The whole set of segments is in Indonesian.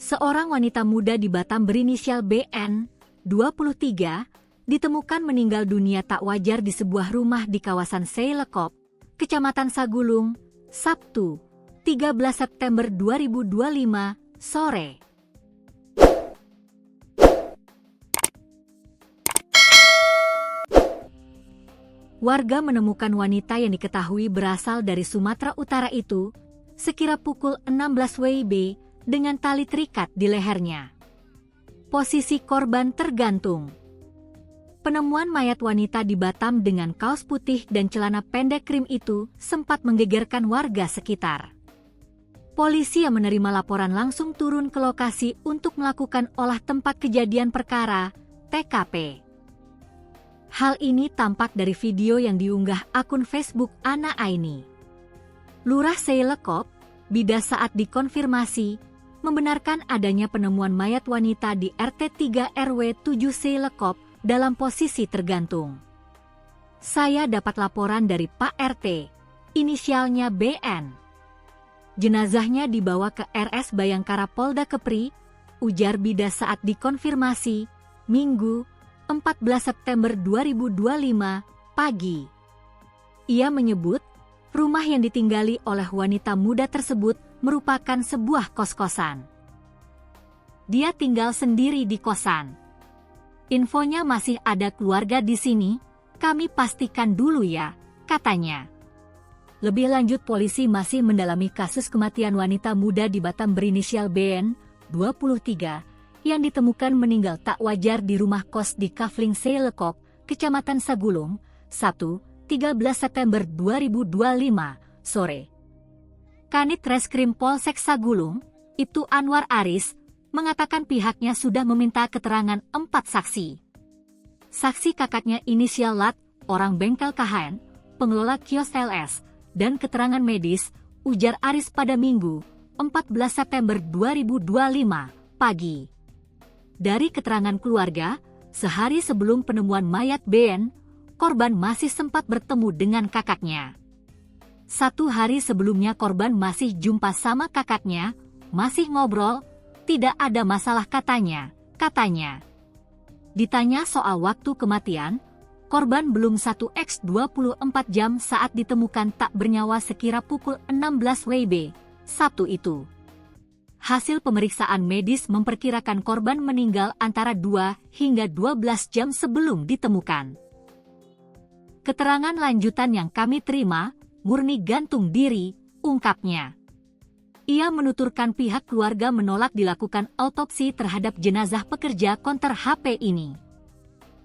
Seorang wanita muda di Batam berinisial BN, 23, ditemukan meninggal dunia tak wajar di sebuah rumah di kawasan Seilekop, Kecamatan Sagulung, Sabtu, 13 September 2025, sore. Warga menemukan wanita yang diketahui berasal dari Sumatera Utara itu sekira pukul 16 WIB dengan tali terikat di lehernya. Posisi korban tergantung. Penemuan mayat wanita di Batam dengan kaos putih dan celana pendek krim itu sempat menggegerkan warga sekitar. Polisi yang menerima laporan langsung turun ke lokasi untuk melakukan olah tempat kejadian perkara, TKP. Hal ini tampak dari video yang diunggah akun Facebook Ana Aini. Lurah Seilekop, Bida saat dikonfirmasi, membenarkan adanya penemuan mayat wanita di RT 3 RW 7 Seilekop dalam posisi tergantung. Saya dapat laporan dari Pak RT, inisialnya BN. Jenazahnya dibawa ke RS Bayangkara Polda Kepri, ujar Bida saat dikonfirmasi, Minggu, 14 September 2025, pagi. Ia menyebut, rumah yang ditinggali oleh wanita muda tersebut merupakan sebuah kos-kosan. Dia tinggal sendiri di kosan. Infonya masih ada keluarga di sini, kami pastikan dulu ya, katanya. Lebih lanjut polisi masih mendalami kasus kematian wanita muda di Batam berinisial BN, 23, yang ditemukan meninggal tak wajar di rumah kos di Kafling Seilekop, Kecamatan Sagulung, Sabtu, 13 September 2025, sore. Kanit Reskrim Polsek Sagulung, Ibtu Anwar Aris, mengatakan pihaknya sudah meminta keterangan 4 saksi. Saksi kakaknya inisial Lat, orang bengkel KHN, pengelola kios LS, dan keterangan medis, ujar Aris pada Minggu, 14 September 2025, pagi. Dari keterangan keluarga, sehari sebelum penemuan mayat BN, korban masih sempat bertemu dengan kakaknya. 1 hari sebelumnya korban masih jumpa sama kakaknya, masih ngobrol, tidak ada masalah katanya. Ditanya soal waktu kematian, korban belum 1x24 jam saat ditemukan tak bernyawa sekira pukul 16 WIB, Sabtu itu. Hasil pemeriksaan medis memperkirakan korban meninggal antara 2 hingga 12 jam sebelum ditemukan. Keterangan lanjutan yang kami terima, murni gantung diri, ungkapnya. Ia menuturkan pihak keluarga menolak dilakukan autopsi terhadap jenazah pekerja konter HP ini.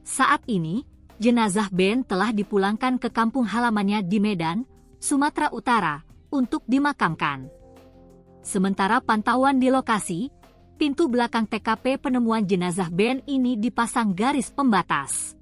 Saat ini, jenazah Ben telah dipulangkan ke kampung halamannya di Medan, Sumatera Utara, untuk dimakamkan. Sementara pantauan di lokasi, pintu belakang TKP penemuan jenazah Ben ini dipasang garis pembatas.